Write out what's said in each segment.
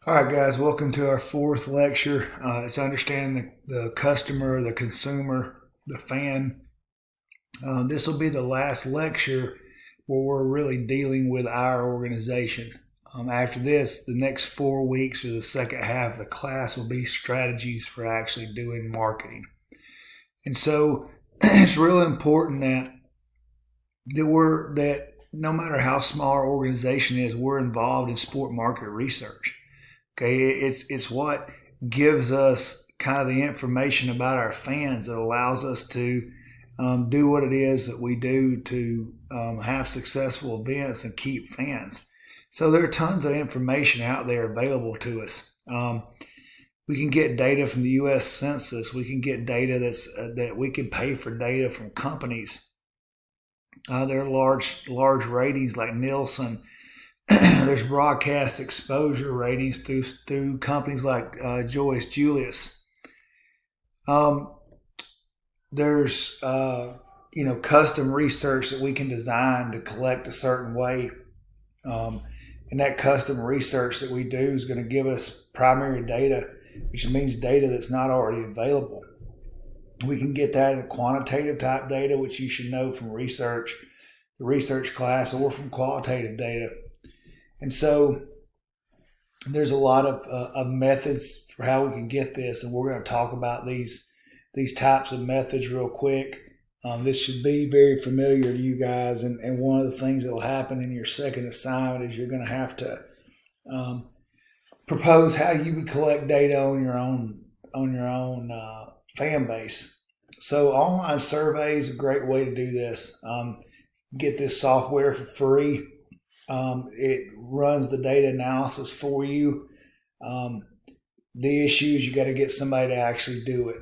All right, guys, welcome to our fourth lecture. It's understanding the customer, the consumer, the fan. This will be the last lecture where we're really dealing with our organization. After this, the next 4 weeks or the second half of the class will be strategies for actually doing marketing. And so it's really important that no matter how small our organization is, we're involved in sport market research. Okay, it's what gives us kind of the information about our fans that allows us to do what it is that we do to have successful events and keep fans. So there are tons of information out there available to us. We can get data from the U.S. Census. We can get data that we can pay for data from companies. There are large ratings like Nielsen. There's broadcast exposure ratings through companies like Joyce Julius. There's custom research that we can design to collect a certain way, and that custom research that we do is going to give us primary data, which means data that's not already available. We can get that in quantitative type data, which you should know from the research class, or from qualitative data. And so there's a lot of methods for how we can get this, and we're going to talk about these types of methods real quick. This should be very familiar to you guys, and one of the things that will happen in your second assignment is you're going to have to propose how you would collect data on your own fan base. So online survey is a great way to do this. Get this software for free. It runs the data analysis for you. The issue is you got to get somebody to actually do it.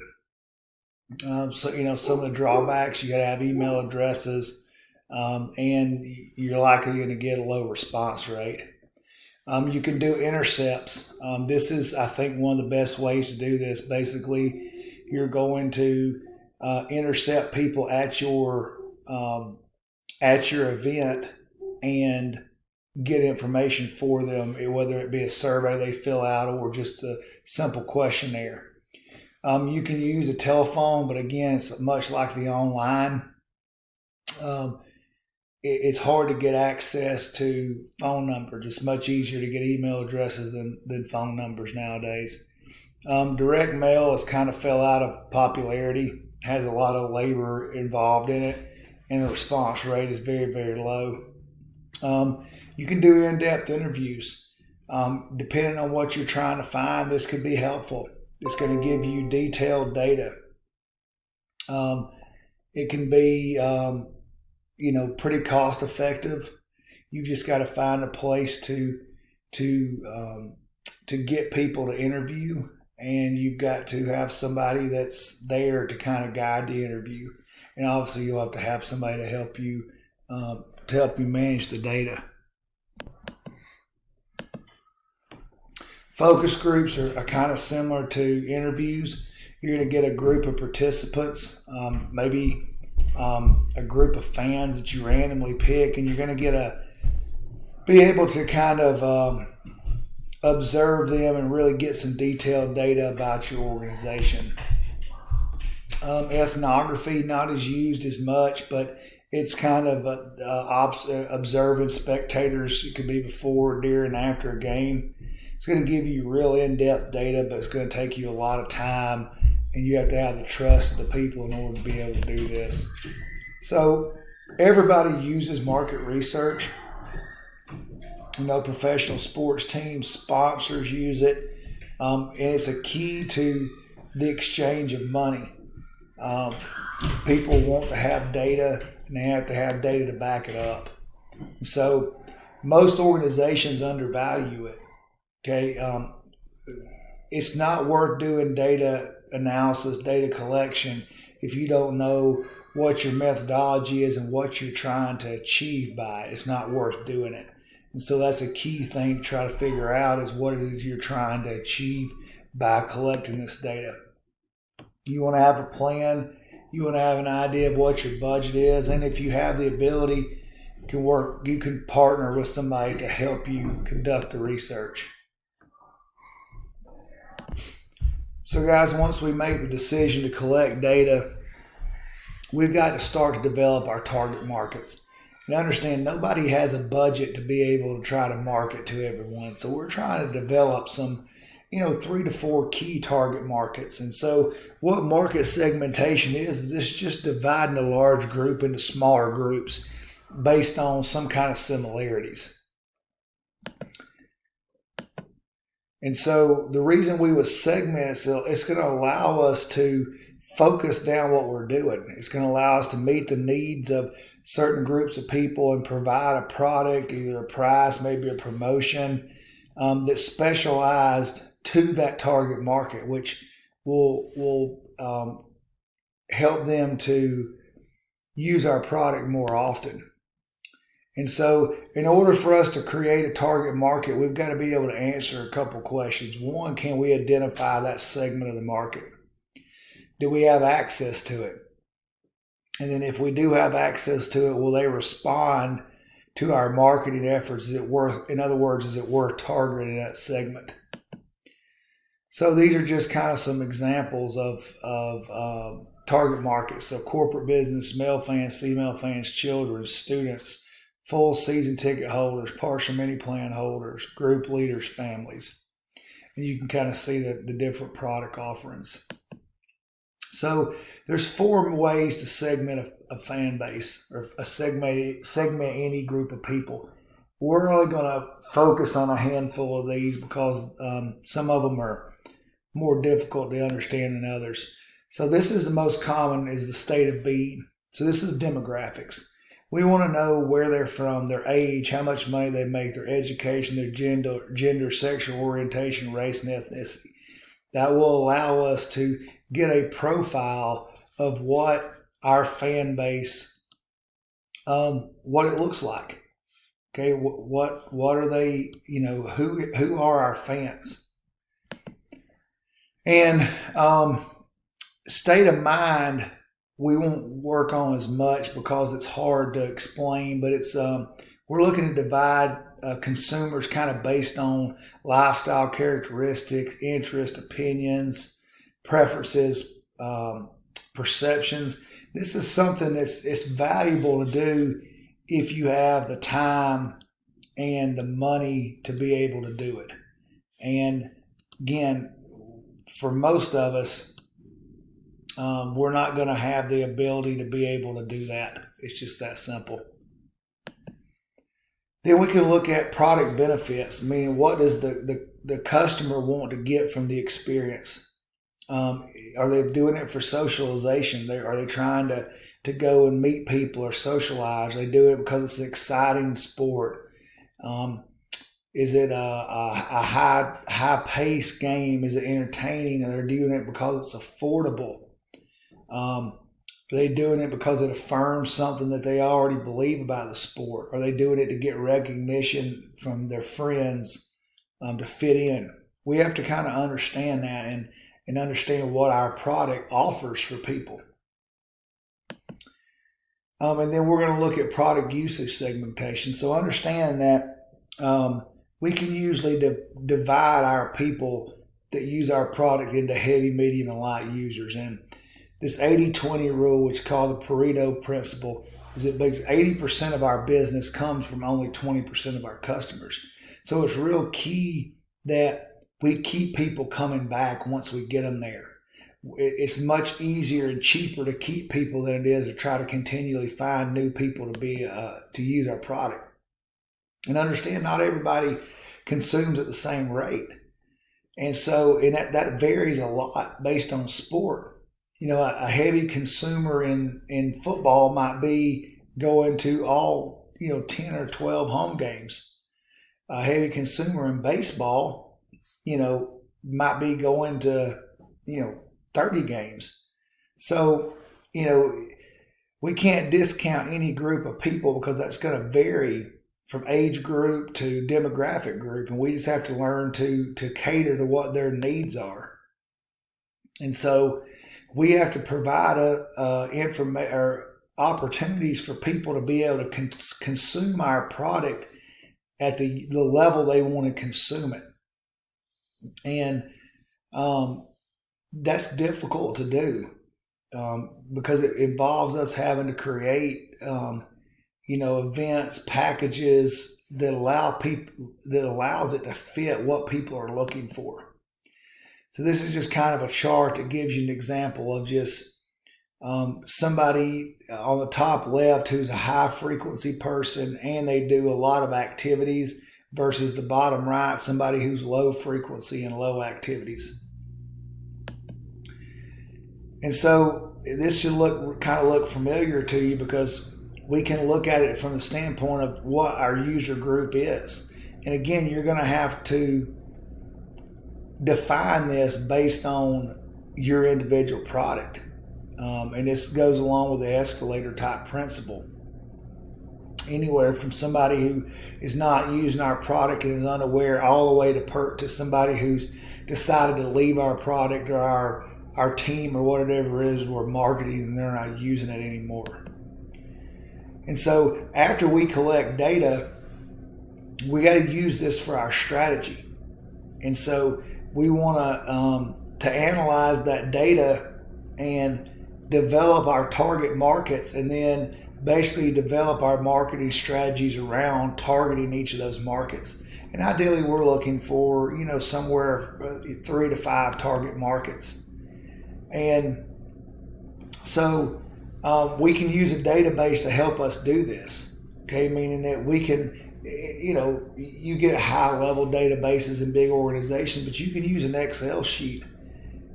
Some of the drawbacks, you got to have email addresses, and you're likely going to get a low response rate. You can do intercepts. This is, I think, one of the best ways to do this. Basically, you're going to intercept people at your event and get information for them, whether it be a survey they fill out or just a simple questionnaire. You can use a telephone, but again, it's much like the online. It's hard to get access to phone numbers. It's much easier to get email addresses than phone numbers nowadays. Direct mail has kind of fell out of popularity, has a lot of labor involved in it, and the response rate is very, very low. You can do in-depth interviews. Depending on what you're trying to find, this could be helpful. It's going to give you detailed data. It can be, pretty cost effective. You've just got to find a place to get people to interview, and you've got to have somebody that's there to kind of guide the interview. And obviously, you'll have to have somebody to help you manage the data. Focus groups are kind of similar to interviews. You're going to get a group of participants, maybe a group of fans that you randomly pick, and you're going to be able to kind of observe them and really get some detailed data about your organization. Ethnography, not as used as much, but it's kind of observing spectators. It could be before, during, after a game. It's going to give you real in-depth data, but it's going to take you a lot of time, and you have to have the trust of the people in order to be able to do this. So everybody uses market research. Professional sports teams, sponsors use it, and it's a key to the exchange of money. People want to have data, and they have to have data to back it up. So most organizations undervalue it. Okay, it's not worth doing data analysis, data collection, if you don't know what your methodology is and what you're trying to achieve by it. It's not worth doing it. And so that's a key thing to try to figure out, is what it is you're trying to achieve by collecting this data. You want to have a plan. You want to have an idea of what your budget is, and if you have the ability, you can partner with somebody to help you conduct the research. So guys, once we make the decision to collect data, we've got to start to develop our target markets. And understand nobody has a budget to be able to try to market to everyone. So we're trying to develop some 3 to 4 key target markets. And so what market segmentation is it's just dividing a large group into smaller groups based on some kind of similarities. And so the reason we would segment it's going to allow us to focus down what we're doing. It's going to allow us to meet the needs of certain groups of people and provide a product, either a price, maybe a promotion that's specialized to that target market, which will help them to use our product more often. And so in order for us to create a target market, we've got to be able to answer a couple questions. One, can we identify that segment of the market? Do we have access to it? And then if we do have access to it, will they respond to our marketing efforts? In other words, is it worth targeting that segment? So these are just kind of some examples of target markets. So corporate business, male fans, female fans, children, students, full season ticket holders, partial mini plan holders, group leaders, families. And you can kind of see the different product offerings. So there's 4 ways to segment a fan base or segment any group of people. We're only going to focus on a handful of these because some of them are more difficult to understand than others. So this is the most common, is the state of being. So this is demographics. We want to know where they're from, their age, how much money they make, their education, their gender, sexual orientation, race, and ethnicity. That will allow us to get a profile of what our fan base, what it looks like. Okay, what are they? Who are our fans? And state of mind, we won't work on as much because it's hard to explain. But it's we're looking to divide consumers kind of based on lifestyle characteristics, interest, opinions, preferences, perceptions. This is something it's valuable to do if you have the time and the money to be able to do it. And again, for most of us, we're not going to have the ability to be able to do that. It's just that simple. Then we can look at product benefits, meaning what does the customer want to get from the experience? Are they doing it for socialization? Are they trying to go and meet people or socialize? Are they doing it because it's an exciting sport? Is it a high paced game? Is it entertaining? Are they doing it because it's affordable? Are they doing it because it affirms something that they already believe about the sport? Are they doing it to get recognition from their friends, to fit in? We have to kind of understand that and understand what our product offers for people. And then we're going to look at product usage segmentation. So understand that we can usually divide our people that use our product into heavy, medium, and light users. And this 80-20 rule, which is called the Pareto principle, is it makes 80% of our business comes from only 20% of our customers. So it's real key that we keep people coming back once we get them there. It's much easier and cheaper to keep people than it is to try to continually find new people to use our product. And understand, not everybody consumes at the same rate. And so that varies a lot based on sport. A heavy consumer in football might be going to all 10 or 12 home games. A heavy consumer in baseball, might be going to 30 games. So we can't discount any group of people because that's going to vary from age group to demographic group, and we just have to learn to cater to what their needs are. And so we have to provide opportunities for people to be able to consume our product at the level they want to consume it. And that's difficult to do because it involves us having to create, events, packages that allows it to fit what people are looking for. So this is just kind of a chart that gives you an example of just somebody on the top left who's a high frequency person and they do a lot of activities versus the bottom right, somebody who's low frequency and low activities. And so this should look familiar to you because we can look at it from the standpoint of what our user group is. And again, you're going to have to define this based on your individual product. And this goes along with the escalator type principle. Anywhere from somebody who is not using our product and is unaware all the way to somebody who's decided to leave our product or our team or whatever it is we're marketing and they're not using it anymore. And so after we collect data, we got to use this for our strategy. And so we want to analyze that data and develop our target markets and then basically develop our marketing strategies around targeting each of those markets. And ideally we're looking for, somewhere 3 to 5 target markets. And so we can use a database to help us do this, okay? Meaning that we can, you get high level databases in big organizations, but you can use an Excel sheet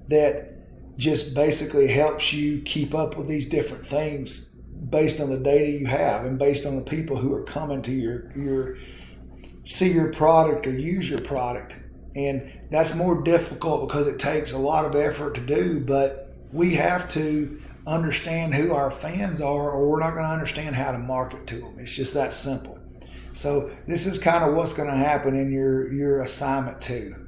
that just basically helps you keep up with these different things based on the data you have and based on the people who are coming to see your product or use your product. And that's more difficult because it takes a lot of effort to do, but we have to understand who our fans are or we're not going to understand how to market to them. It's just that simple. So this is kind of what's going to happen in your assignment 2.